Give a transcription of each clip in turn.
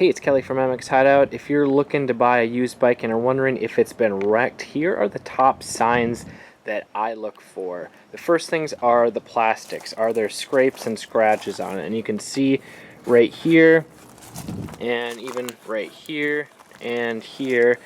Hey, it's Kelly from MX Hideout. If you're looking to buy a used bike and are wondering if it's been wrecked, here are the top signs that I look for. The first things are the plastics. Are there scrapes and scratches on it? And you can see right here, and even right here and here,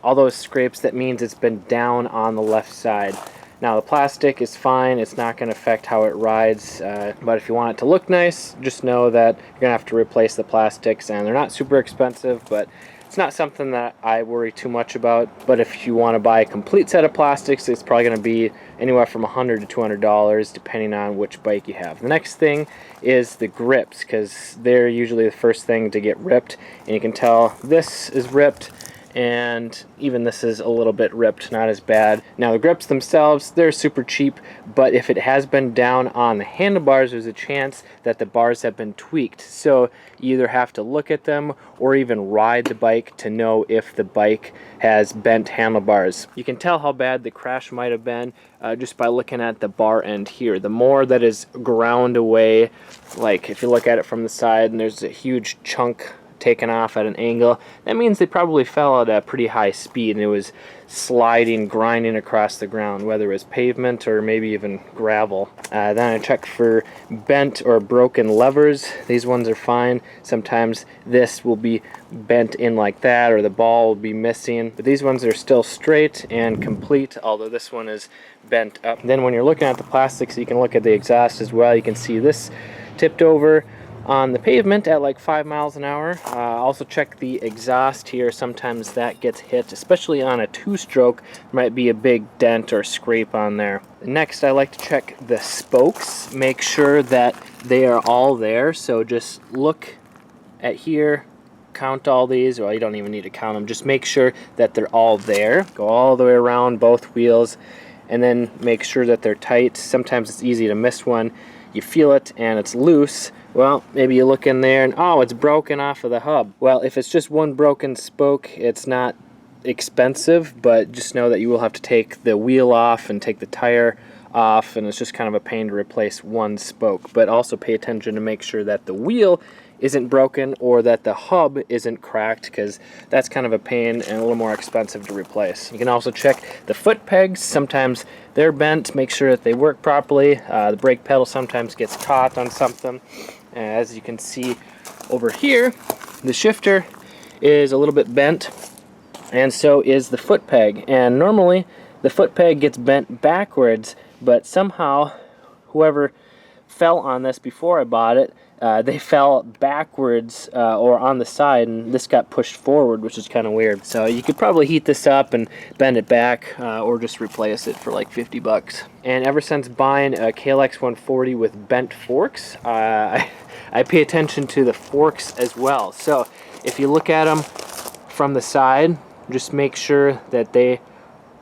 all those scrapes. That means it's been down on the left side. Now the plastic is fine, it's not going to affect how it rides, but if you want it to look nice, just know that you're going to have to replace the plastics, and they're not super expensive, but it's not something that I worry too much about. But if you want to buy a complete set of plastics, it's probably going to be anywhere from $100 to $200 depending on which bike you have. The next thing is the grips, because they're usually the first thing to get ripped, and you can tell this is ripped, and even this is a little bit ripped, not as bad. Now the grips themselves, they're super cheap, but if it has been down on the handlebars, there's a chance that the bars have been tweaked. So you either have to look at them or even ride the bike to know if the bike has bent handlebars. You can tell how bad the crash might have been just by looking at the bar end here. The more that is ground away, like if you look at it from the side and there's a huge chunk taken off at an angle, that means they probably fell at a pretty high speed and it was sliding, grinding across the ground, whether it was pavement or maybe even gravel. Then I checked for bent or broken levers. These ones are fine. Sometimes this will be bent in like that, or the ball will be missing, but these ones are still straight and complete, although this one is bent up. Then when you're looking at the plastics, you can look at the exhaust as well. You can see this tipped over on the pavement at like 5 miles an hour. Also check the exhaust here. Sometimes that gets hit, especially on a two-stroke. There might be a big dent or scrape on there. Next, I like to check the spokes. Make sure that they are all there. So just look at here, count all these. Well, you don't even need to count them. Just make sure that they're all there. Go all the way around both wheels and then make sure that they're tight. Sometimes it's easy to miss one. You feel it and it's loose. Well, maybe you look in there and, oh, it's broken off of the hub. Well, if it's just one broken spoke, it's not expensive, but just know that you will have to take the wheel off and take the tire off, and it's just kind of a pain to replace one spoke. But also pay attention to make sure that the wheel isn't broken or that the hub isn't cracked, because that's kind of a pain and a little more expensive to replace. You can also check the foot pegs. Sometimes they're bent. Make sure that they work properly. The brake pedal sometimes gets caught on something. As you can see over here, the shifter is a little bit bent, and so is the foot peg. And normally the foot peg gets bent backwards, but somehow whoever fell on this before I bought it, they fell backwards or on the side, and this got pushed forward, which is kind of weird. So you could probably heat this up and bend it back, or just replace it for like 50 bucks. And ever since buying a KLX 140 with bent forks, I pay attention to the forks as well. So if you look at them from the side, just make sure that they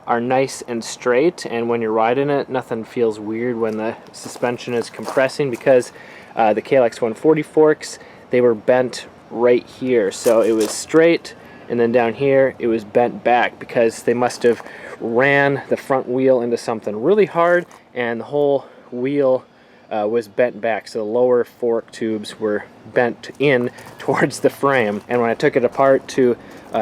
are nice and straight, and when you're riding it, nothing feels weird when the suspension is compressing, because the KLX 140 forks, they were bent right here. So it was straight, and then down here it was bent back, because they must have ran the front wheel into something really hard, and the whole wheel was bent back. So the lower fork tubes were bent in towards the frame. And when I took it apart to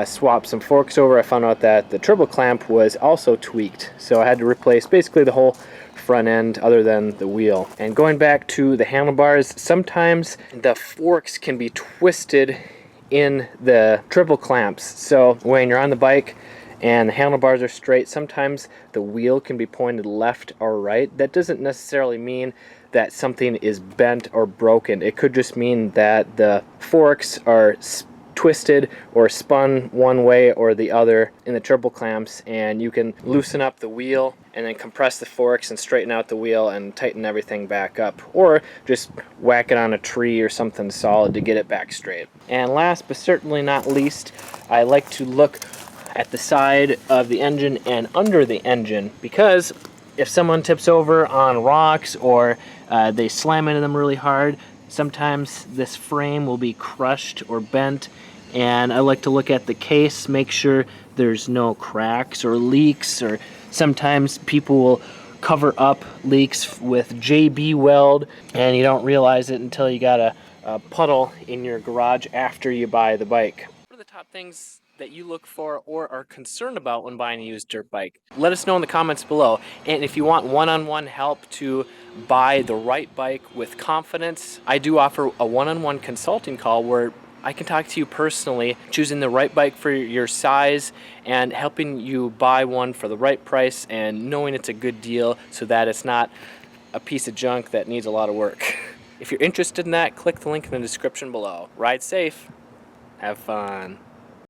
swap some forks over, I found out that the triple clamp was also tweaked. So I had to replace basically the whole front end other than the wheel. And going back to the handlebars, sometimes the forks can be twisted in the triple clamps. So when you're on the bike and the handlebars are straight, sometimes the wheel can be pointed left or right. That doesn't necessarily mean that something is bent or broken. It could just mean that the forks are twisted or spun one way or the other in the triple clamps, and you can loosen up the wheel and then compress the forks and straighten out the wheel and tighten everything back up, or just whack it on a tree or something solid to get it back straight. And last but certainly not least, I like to look at the side of the engine and under the engine, because if someone tips over on rocks or they slam into them really hard, sometimes this frame will be crushed or bent. And I like to look at the case, make sure there's no cracks or leaks, or sometimes people will cover up leaks with JB weld and you don't realize it until you gotta puddle in your garage after you buy the bike. What are the top things that you look for or are concerned about when buying a used dirt bike? Let us know in the comments below. And if you want one-on-one help to buy the right bike with confidence, I do offer a one-on-one consulting call where I can talk to you personally, choosing the right bike for your size and helping you buy one for the right price and knowing it's a good deal so that it's not a piece of junk that needs a lot of work. If you're interested in that, click the link in the description below. Ride safe. Have fun.